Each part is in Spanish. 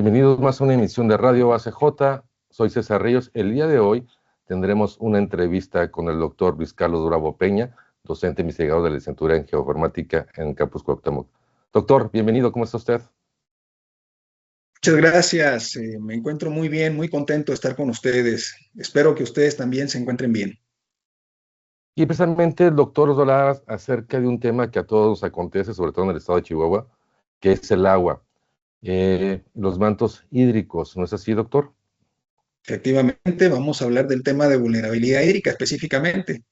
Bienvenidos más a una emisión de Radio ACJ. Soy César Ríos. El día de hoy tendremos una entrevista con el doctor Luis Carlos Bravo Peña, docente investigador de la licenciatura en Geoinformática en el Campus Cuauhtémoc. Doctor, bienvenido. ¿Cómo está usted? Muchas gracias. Me encuentro muy bien, muy contento de estar con ustedes. Espero que ustedes también se encuentren bien. Y precisamente el doctor nos hablará acerca de un tema que a todos nos acontece, sobre todo en el estado de Chihuahua, que es el agua, los mantos hídricos. ¿No es así, doctor? Efectivamente, vamos a hablar del tema de vulnerabilidad hídrica específicamente.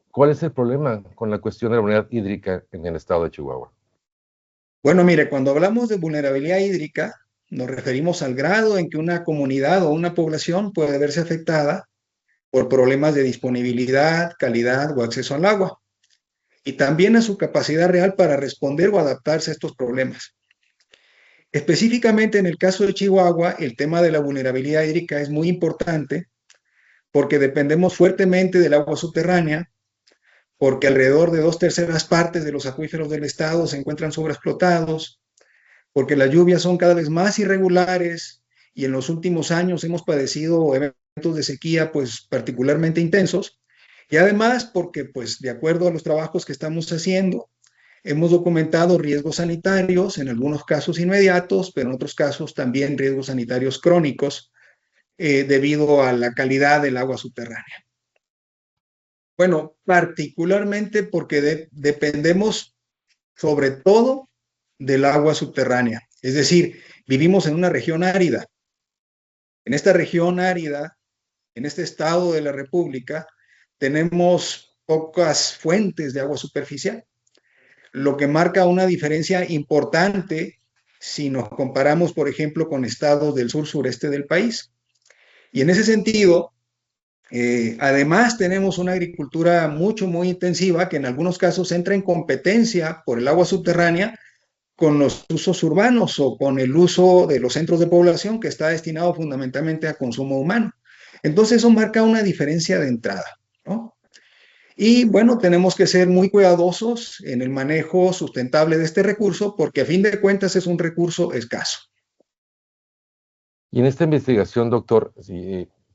¿Cuál es el problema con la cuestión de la vulnerabilidad hídrica en el estado de Chihuahua? Bueno, mire, cuando hablamos de vulnerabilidad hídrica, nos referimos al grado en que una comunidad o una población puede verse afectada por problemas de disponibilidad, calidad o acceso al agua, y también a su capacidad real para responder o adaptarse a estos problemas. Específicamente en el caso de Chihuahua, el tema de la vulnerabilidad hídrica es muy importante porque dependemos fuertemente del agua subterránea, porque alrededor de 2/3 de los acuíferos del estado se encuentran sobreexplotados, porque las lluvias son cada vez más irregulares y en los últimos años hemos padecido eventos de sequía pues particularmente intensos, y además porque pues de acuerdo a los trabajos que estamos haciendo, hemos documentado riesgos sanitarios, en algunos casos inmediatos, pero en otros casos también riesgos sanitarios crónicos debido a la calidad del agua subterránea. Bueno, particularmente porque dependemos sobre todo del agua subterránea. Es decir, vivimos en una región árida. En esta región árida, en este estado de la República, tenemos pocas fuentes de agua superficial, lo que marca una diferencia importante si nos comparamos, por ejemplo, con estados del sur-sureste del país. Y en ese sentido, además tenemos una agricultura muy intensiva que en algunos casos entra en competencia por el agua subterránea con los usos urbanos o con el uso de los centros de población que está destinado fundamentalmente a consumo humano. Entonces eso marca una diferencia de entrada, ¿no? Y bueno, tenemos que ser muy cuidadosos en el manejo sustentable de este recurso porque a fin de cuentas es un recurso escaso. Y en esta investigación, doctor,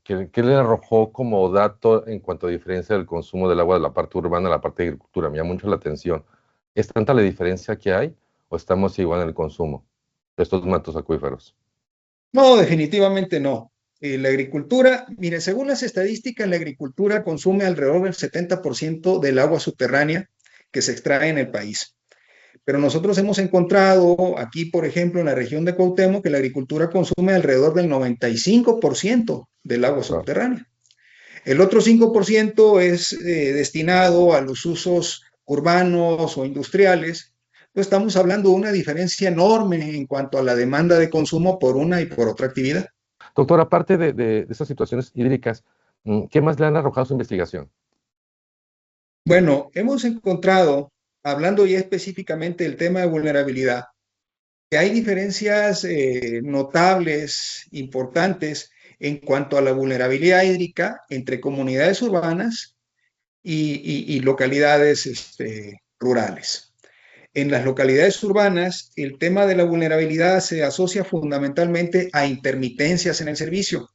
¿qué le arrojó como dato en cuanto a diferencia del consumo del agua de la parte urbana a la parte de agricultura? Me llama mucho la atención. ¿Es tanta la diferencia que hay o estamos igual en el consumo de estos mantos acuíferos? No, definitivamente no. La agricultura, mire, según las estadísticas, la agricultura consume alrededor del 70% del agua subterránea que se extrae en el país. Pero nosotros hemos encontrado aquí, por ejemplo, en la región de Cuauhtémoc, que la agricultura consume alrededor del 95% del agua Claro. subterránea. El otro 5% es destinado a los usos urbanos o industriales. Pues estamos hablando de una diferencia enorme en cuanto a la demanda de consumo por una y por otra actividad. Doctor, aparte de estas situaciones hídricas, ¿qué más le han arrojado su investigación? Bueno, hemos encontrado, hablando ya específicamente del tema de vulnerabilidad, que hay diferencias notables, importantes, en cuanto a la vulnerabilidad hídrica entre comunidades urbanas y localidades rurales. En las localidades urbanas, el tema de la vulnerabilidad se asocia fundamentalmente a intermitencias en el servicio.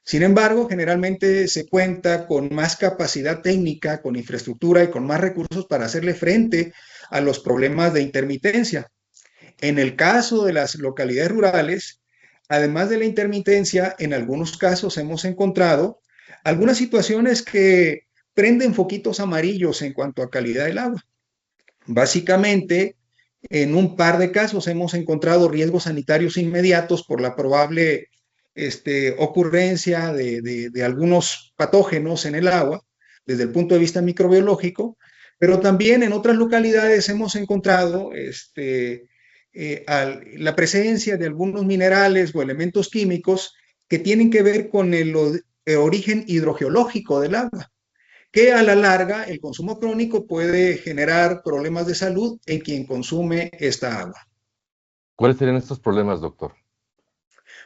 Sin embargo, generalmente se cuenta con más capacidad técnica, con infraestructura y con más recursos para hacerle frente a los problemas de intermitencia. En el caso de las localidades rurales, además de la intermitencia, en algunos casos hemos encontrado algunas situaciones que prenden foquitos amarillos en cuanto a calidad del agua. Básicamente, en un par de casos hemos encontrado riesgos sanitarios inmediatos por la probable ocurrencia de algunos patógenos en el agua desde el punto de vista microbiológico, pero también en otras localidades hemos encontrado la presencia de algunos minerales o elementos químicos que tienen que ver con el origen hidrogeológico del agua, que a la larga el consumo crónico puede generar problemas de salud en quien consume esta agua. ¿Cuáles serían estos problemas, doctor?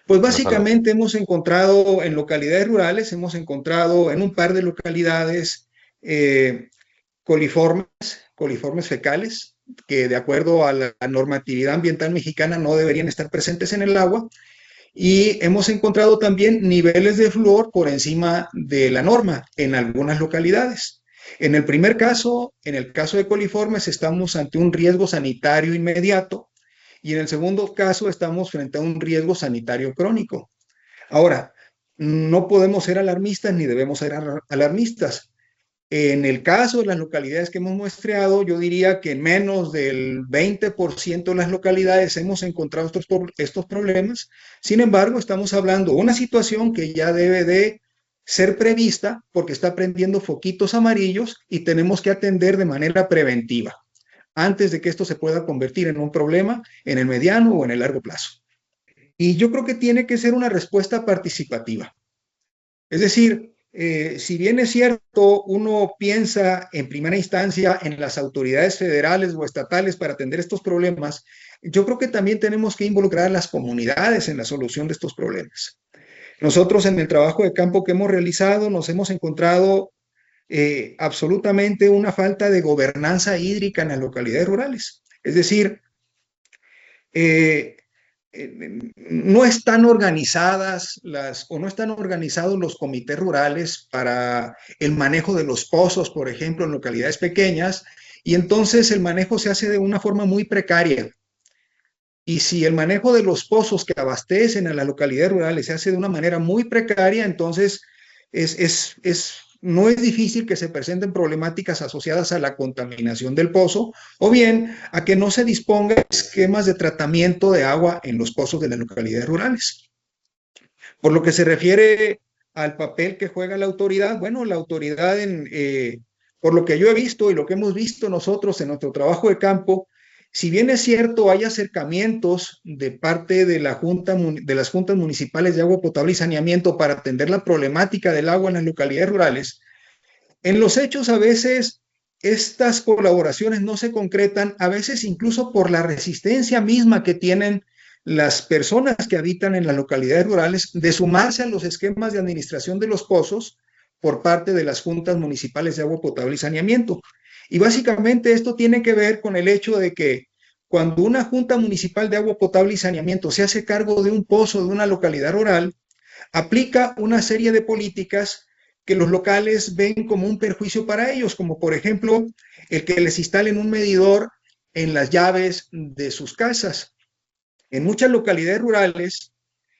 Pues En la salud. básicamente hemos encontrado en localidades rurales, hemos encontrado en un par de localidades coliformes fecales, que de acuerdo a la normatividad ambiental mexicana no deberían estar presentes en el agua. Y hemos encontrado también niveles de flúor por encima de la norma en algunas localidades. En el primer caso, en el caso de coliformes, estamos ante un riesgo sanitario inmediato y en el segundo caso estamos frente a un riesgo sanitario crónico. Ahora, no podemos ser alarmistas ni debemos ser alarmistas. En el caso de las localidades que hemos muestreado, yo diría que en menos del 20% de las localidades hemos encontrado estos problemas. Sin embargo, estamos hablando de una situación que ya debe de ser prevista porque está prendiendo foquitos amarillos y tenemos que atender de manera preventiva antes de que esto se pueda convertir en un problema en el mediano o en el largo plazo. Y yo creo que tiene que ser una respuesta participativa. Es decir, si bien es cierto, uno piensa en primera instancia en las autoridades federales o estatales para atender estos problemas, yo creo que también tenemos que involucrar a las comunidades en la solución de estos problemas. Nosotros en el trabajo de campo que hemos realizado nos hemos encontrado absolutamente una falta de gobernanza hídrica en las localidades rurales. Es decir, no están organizadas o no están organizados los comités rurales para el manejo de los pozos, por ejemplo, en localidades pequeñas, y entonces el manejo se hace de una forma muy precaria. Y si el manejo de los pozos que abastecen a las localidades rurales se hace de una manera muy precaria, entonces no es difícil que se presenten problemáticas asociadas a la contaminación del pozo o bien a que no se disponga de esquemas de tratamiento de agua en los pozos de las localidades rurales. Por lo que se refiere al papel que juega la autoridad, bueno, la autoridad, por lo que yo he visto y lo que hemos visto nosotros en nuestro trabajo de campo, si bien es cierto, hay acercamientos de parte de las juntas municipales de agua potable y saneamiento para atender la problemática del agua en las localidades rurales, en los hechos a veces estas colaboraciones no se concretan, a veces incluso por la resistencia misma que tienen las personas que habitan en las localidades rurales de sumarse a los esquemas de administración de los pozos por parte de las juntas municipales de agua potable y saneamiento. Y básicamente esto tiene que ver con el hecho de que cuando una junta municipal de agua potable y saneamiento se hace cargo de un pozo de una localidad rural, aplica una serie de políticas que los locales ven como un perjuicio para ellos, como por ejemplo el que les instalen un medidor en las llaves de sus casas. En muchas localidades rurales,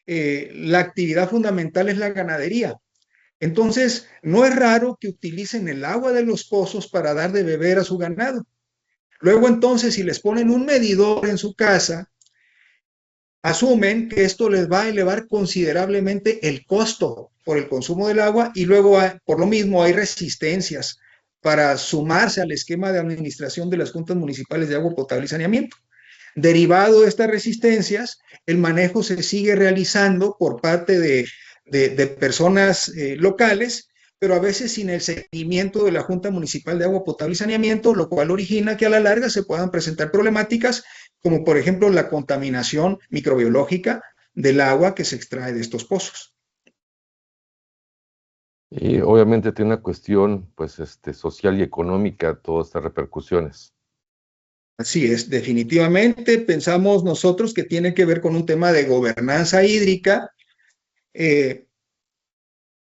la actividad fundamental es la ganadería. Entonces, no es raro que utilicen el agua de los pozos para dar de beber a su ganado. Luego, entonces, si les ponen un medidor en su casa, asumen que esto les va a elevar considerablemente el costo por el consumo del agua y luego, por lo mismo, hay resistencias para sumarse al esquema de administración de las juntas municipales de agua potable y saneamiento. Derivado de estas resistencias, el manejo se sigue realizando por parte de personas locales, pero a veces sin el seguimiento de la Junta Municipal de Agua Potable y Saneamiento, lo cual origina que a la larga se puedan presentar problemáticas como por ejemplo la contaminación microbiológica del agua que se extrae de estos pozos. Y obviamente tiene una cuestión pues, social y económica todas estas repercusiones. Así es, definitivamente pensamos nosotros que tiene que ver con un tema de gobernanza hídrica.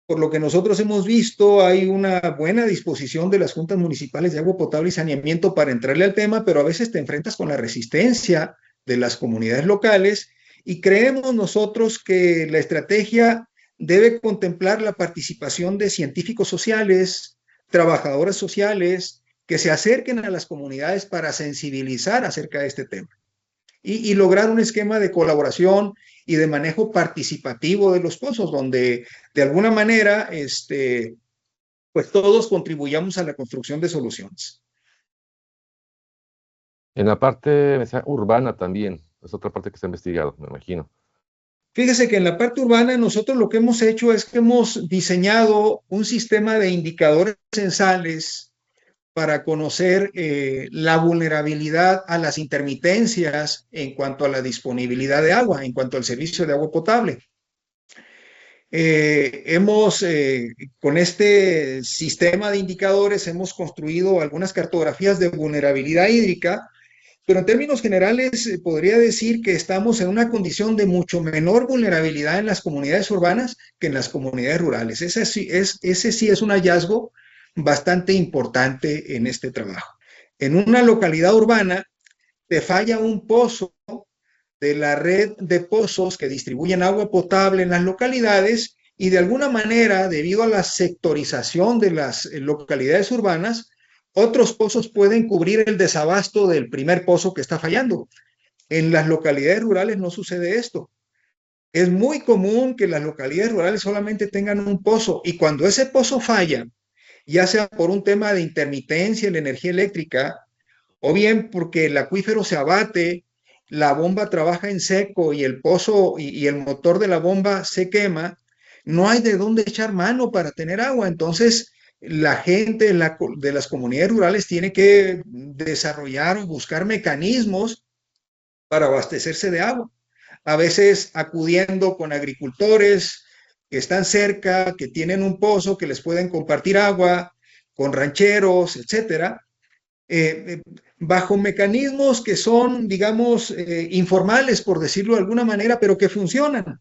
Por lo que nosotros hemos visto, hay una buena disposición de las juntas municipales de agua potable y saneamiento para entrarle al tema, pero a veces te enfrentas con la resistencia de las comunidades locales y creemos nosotros que la estrategia debe contemplar la participación de científicos sociales, trabajadoras sociales, que se acerquen a las comunidades para sensibilizar acerca de este tema y lograr un esquema de colaboración y de manejo participativo de los pozos, donde de alguna manera pues todos contribuyamos a la construcción de soluciones. En la parte urbana también, es otra parte que se ha investigado, me imagino. Fíjese que en la parte urbana nosotros lo que hemos hecho es que hemos diseñado un sistema de indicadores censales para conocer la vulnerabilidad a las intermitencias en cuanto a la disponibilidad de agua, en cuanto al servicio de agua potable. Con este sistema de indicadores hemos construido algunas cartografías de vulnerabilidad hídrica pero en términos generales podría decir que estamos en una condición de mucho menor vulnerabilidad en las comunidades urbanas que en las comunidades rurales. Ese sí es un hallazgo bastante importante en este trabajo. En una localidad urbana te falla un pozo de la red de pozos que distribuyen agua potable en las localidades y de alguna manera, debido a la sectorización de las localidades urbanas, otros pozos pueden cubrir el desabasto del primer pozo que está fallando. En las localidades rurales no sucede esto. Es muy común que las localidades rurales solamente tengan un pozo y cuando ese pozo falla, ya sea por un tema de intermitencia en la energía eléctrica o bien porque el acuífero se abate, la bomba trabaja en seco y el pozo y el motor de la bomba se quema, no hay de dónde echar mano para tener agua. Entonces, la gente de las comunidades rurales tiene que desarrollar o buscar mecanismos para abastecerse de agua. A veces acudiendo con agricultores que están cerca, que tienen un pozo, que les pueden compartir agua, con rancheros, etcétera, bajo mecanismos que son, digamos, informales, por decirlo de alguna manera, pero que funcionan.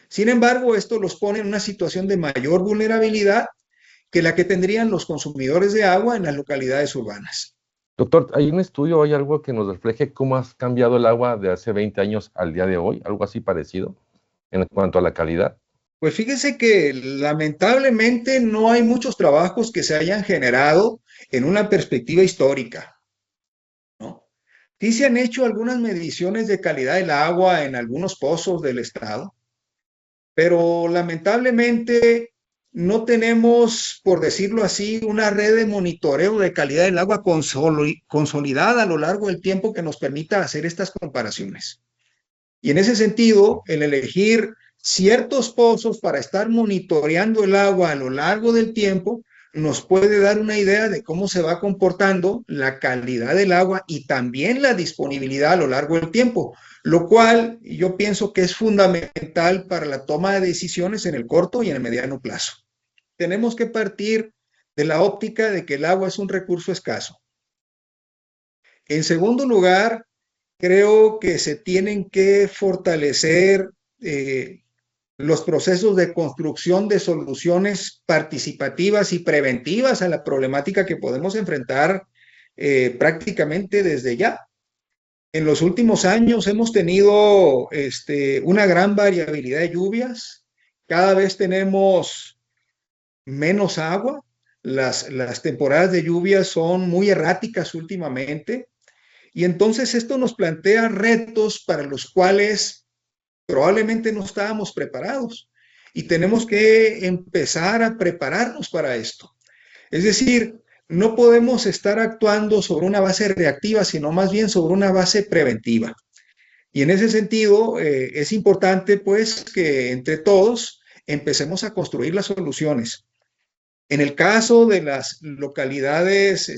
Sin embargo, esto los pone en una situación de mayor vulnerabilidad que la que tendrían los consumidores de agua en las localidades urbanas. Doctor, ¿hay un estudio o hay algo que nos refleje cómo ha cambiado el agua de hace 20 años al día de hoy? ¿Algo así parecido en cuanto a la calidad? Pues fíjese que lamentablemente no hay muchos trabajos que se hayan generado en una perspectiva histórica, ¿no? Sí se han hecho algunas mediciones de calidad del agua en algunos pozos del estado, pero lamentablemente no tenemos, por decirlo así, una red de monitoreo de calidad del agua consolidada a lo largo del tiempo que nos permita hacer estas comparaciones. Y en ese sentido, el elegir ciertos pozos para estar monitoreando el agua a lo largo del tiempo nos puede dar una idea de cómo se va comportando la calidad del agua y también la disponibilidad a lo largo del tiempo, lo cual yo pienso que es fundamental para la toma de decisiones en el corto y en el mediano plazo. Tenemos que partir de la óptica de que el agua es un recurso escaso. En segundo lugar, creo que se tienen que fortalecer los procesos de construcción de soluciones participativas y preventivas a la problemática que podemos enfrentar prácticamente desde ya. En los últimos años hemos tenido una gran variabilidad de lluvias, cada vez tenemos menos agua, las temporadas de lluvia son muy erráticas últimamente, y entonces esto nos plantea retos para los cuales probablemente no estábamos preparados y tenemos que empezar a prepararnos para esto. Es decir, no podemos estar actuando sobre una base reactiva, sino más bien sobre una base preventiva. Y en ese sentido, es importante pues que entre todos empecemos a construir las soluciones. En el caso de las localidades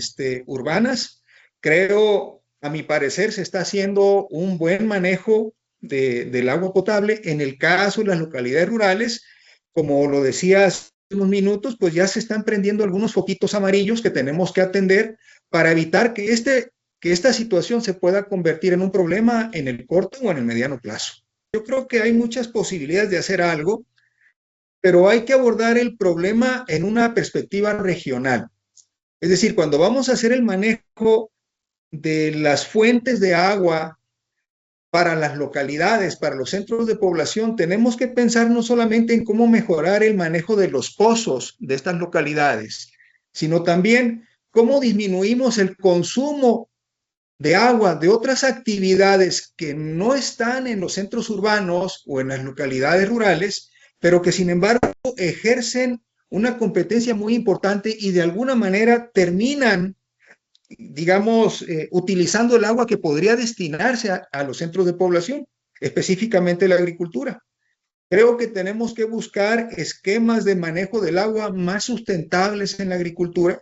urbanas, creo, a mi parecer, se está haciendo un buen manejo del agua potable. En el caso de las localidades rurales, como lo decía hace unos minutos, pues ya se están prendiendo algunos foquitos amarillos que tenemos que atender para evitar que esta situación se pueda convertir en un problema en el corto o en el mediano plazo. Yo creo que hay muchas posibilidades de hacer algo, pero hay que abordar el problema en una perspectiva regional. Es decir, cuando vamos a hacer el manejo de las fuentes de agua para las localidades, para los centros de población, tenemos que pensar no solamente en cómo mejorar el manejo de los pozos de estas localidades, sino también cómo disminuimos el consumo de agua de otras actividades que no están en los centros urbanos o en las localidades rurales, pero que sin embargo ejercen una competencia muy importante y de alguna manera terminan, digamos, utilizando el agua que podría destinarse a los centros de población, específicamente la agricultura. Creo que tenemos que buscar esquemas de manejo del agua más sustentables en la agricultura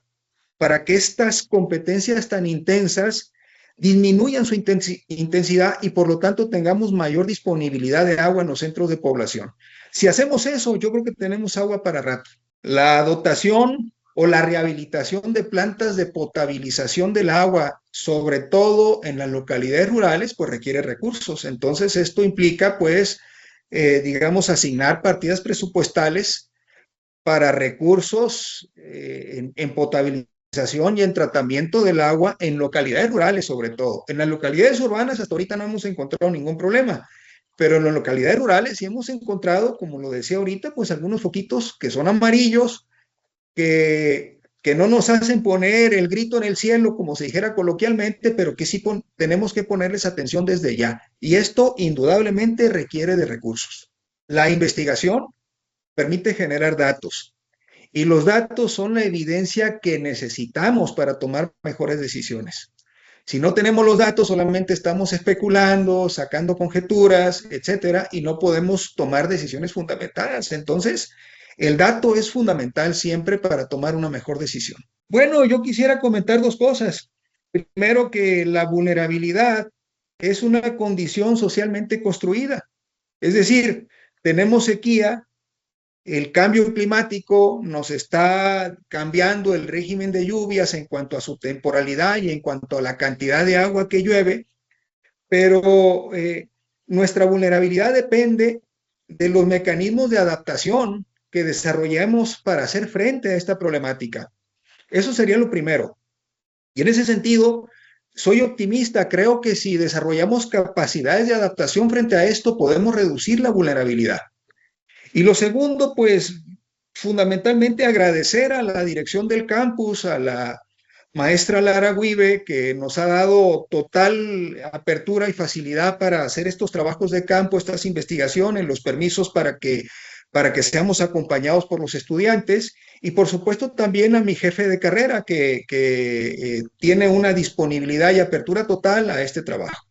para que estas competencias tan intensas disminuyan su intensidad y por lo tanto tengamos mayor disponibilidad de agua en los centros de población. Si hacemos eso, yo creo que tenemos agua para rato. La dotación o la rehabilitación de plantas de potabilización del agua, sobre todo en las localidades rurales, pues requiere recursos. Entonces, esto implica, pues, digamos, asignar partidas presupuestales para recursos en potabilización y en tratamiento del agua en localidades rurales, sobre todo. En las localidades urbanas hasta ahorita no hemos encontrado ningún problema, pero en las localidades rurales sí hemos encontrado, como lo decía ahorita, pues algunos foquitos que son amarillos, que no nos hacen poner el grito en el cielo, como se dijera coloquialmente, pero que sí tenemos que ponerles atención desde ya. Y esto indudablemente requiere de recursos. La investigación permite generar datos y los datos son la evidencia que necesitamos para tomar mejores decisiones. Si no tenemos los datos, solamente estamos especulando, sacando conjeturas, etcétera, y no podemos tomar decisiones fundamentadas. Entonces, el dato es fundamental siempre para tomar una mejor decisión. Bueno, yo quisiera comentar dos cosas. Primero, que la vulnerabilidad es una condición socialmente construida. Es decir, tenemos sequía, el cambio climático nos está cambiando el régimen de lluvias en cuanto a su temporalidad y en cuanto a la cantidad de agua que llueve, pero nuestra vulnerabilidad depende de los mecanismos de adaptación que desarrollemos para hacer frente a esta problemática. Eso sería lo primero. Y en ese sentido, soy optimista. Creo que si desarrollamos capacidades de adaptación frente a esto, podemos reducir la vulnerabilidad. Y lo segundo, pues fundamentalmente agradecer a la dirección del campus, a la maestra Lara Guibe, que nos ha dado total apertura y facilidad para hacer estos trabajos de campo, estas investigaciones, los permisos para que seamos acompañados por los estudiantes, y por supuesto también a mi jefe de carrera, que tiene una disponibilidad y apertura total a este trabajo.